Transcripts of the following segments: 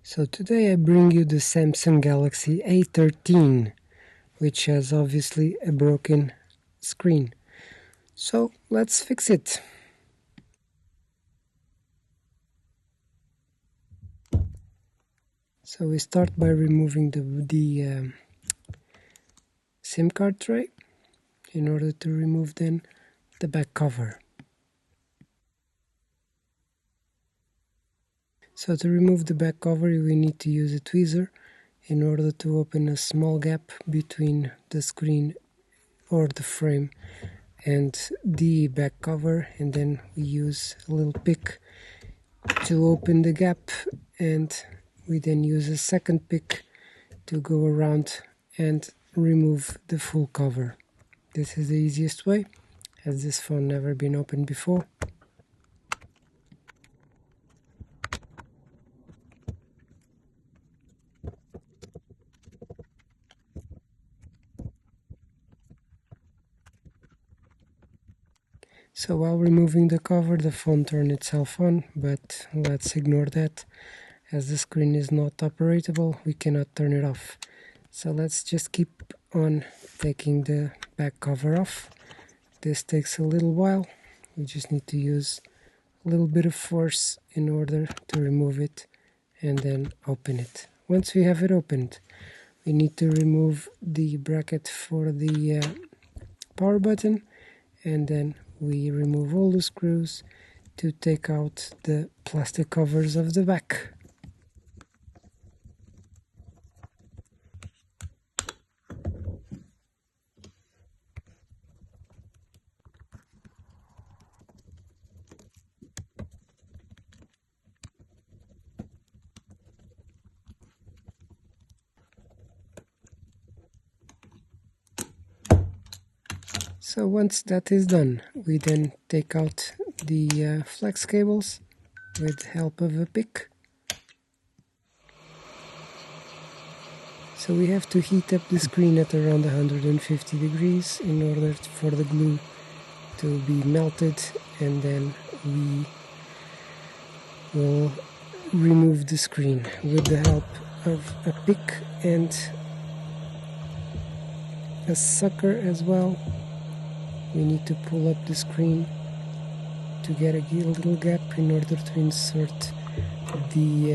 So today I bring you the Samsung Galaxy A13, which has obviously a broken screen. So let's fix it. So we start by removing the SIM card tray in order to remove then the back cover. So to remove the back cover we need to use a tweezer in order to open a small gap between the screen or the frame and the back cover, and then we use a little pick to open the gap, and we then use a second pick to go around and remove the full cover. This is the easiest way, as this phone never been opened before. So while removing the cover, the phone turned itself on, but let's ignore that. As the screen is not operable, we cannot turn it off. So let's just keep on taking the back cover off. This takes a little while. We just need to use a little bit of force in order to remove it and then open it. Once we have it opened, we need to remove the bracket for the power button, and then we remove all the screws to take out the plastic covers of the back. So once that is done, we then take out the flex cables with the help of a pick. So we have to heat up the screen at around 150 degrees in order for the glue to be melted, and then we will remove the screen with the help of a pick and a sucker as well. We need to pull up the screen to get a little gap in order to insert the,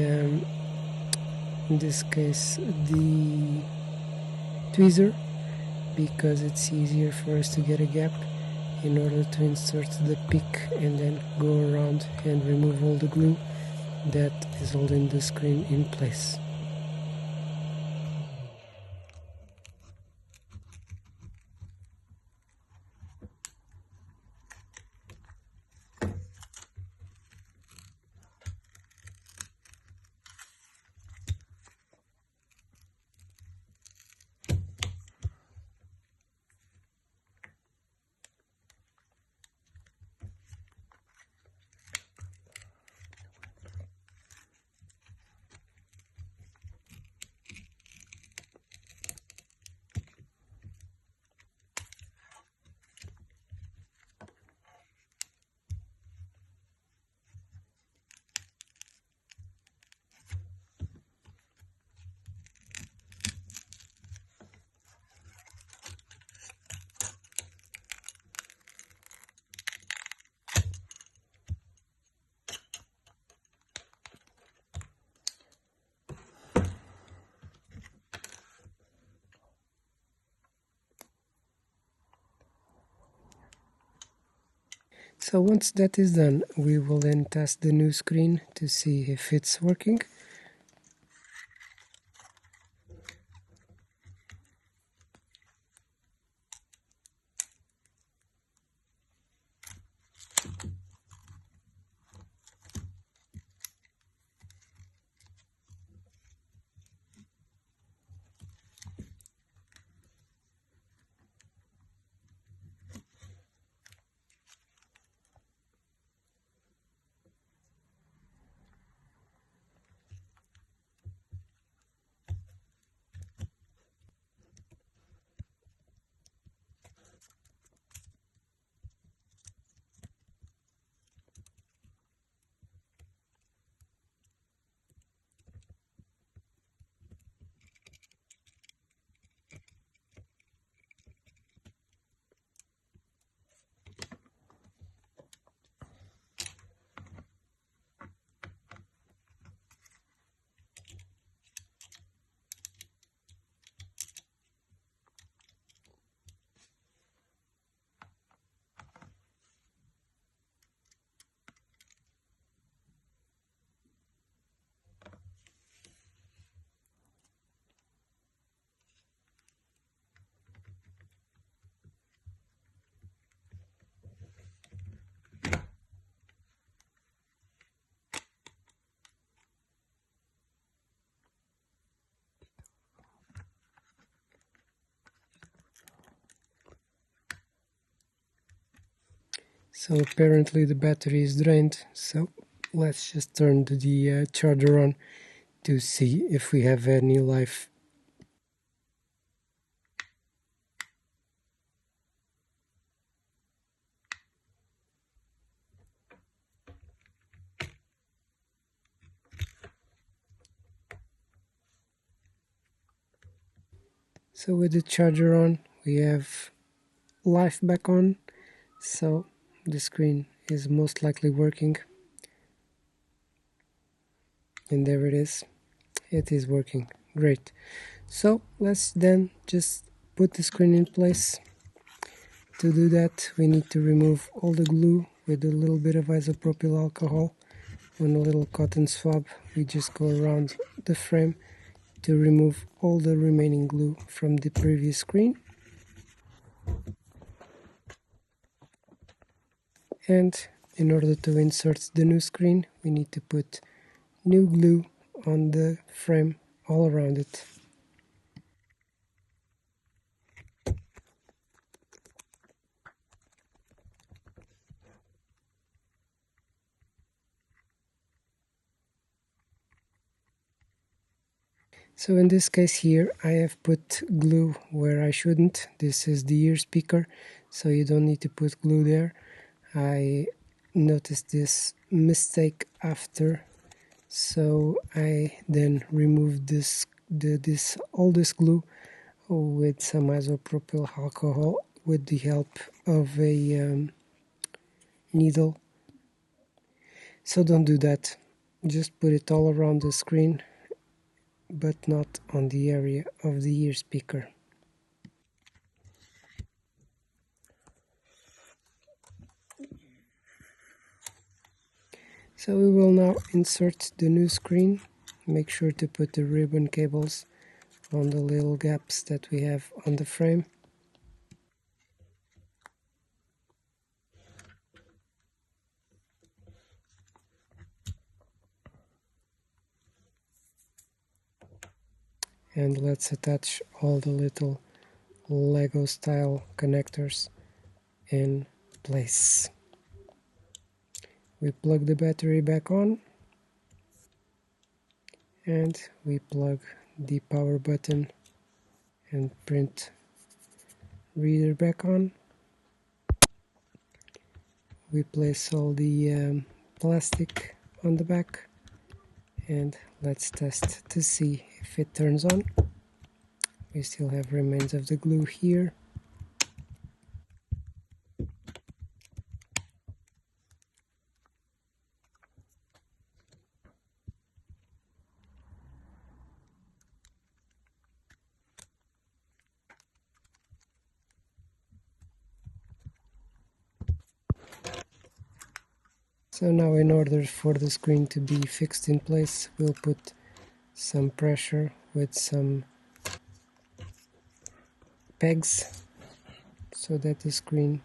in this case, the tweezer, because it's easier for us to get a gap in order to insert the pick and then go around and remove all the glue that is holding the screen in place. So once that is done, we will then test the new screen to see if it's working. So apparently the battery is drained, so let's just turn the charger on to see if we have any life. So with the charger on, we have life back on, so the screen is most likely working. And there it is. It is working. Great. So let's then just put the screen in place. To do that, we need to remove all the glue with a little bit of isopropyl alcohol. On a little cotton swab, we just go around the frame to remove all the remaining glue from the previous screen. And in order to insert the new screen, we need to put new glue on the frame all around it. So in this case here, I have put glue where I shouldn't. This is the ear speaker, so you don't need to put glue there. I noticed this mistake after, so I then removed all this glue with some isopropyl alcohol with the help of a needle. So don't do that. Just put it all around the screen, but not on the area of the ear speaker. So we will now insert the new screen. Make sure to put the ribbon cables on the little gaps that we have on the frame. And let's attach all the little Lego style connectors in place. We plug the battery back on and we plug the power button and print reader back on. We place all the plastic on the back and let's test to see if it turns on. We still have remains of the glue here. So now in order for the screen to be fixed in place, we'll put some pressure with some pegs so that the screen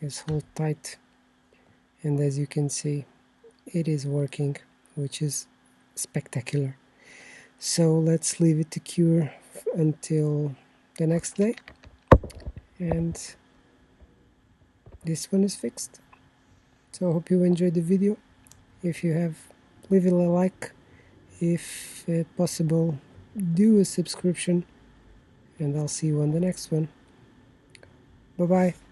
is held tight, and as you can see it is working, which is spectacular. So let's leave it to cure until the next day, and this one is fixed. So I hope you enjoyed the video. If you have, leave it a like. If possible, do a subscription, and I'll see you on the next one. Bye bye.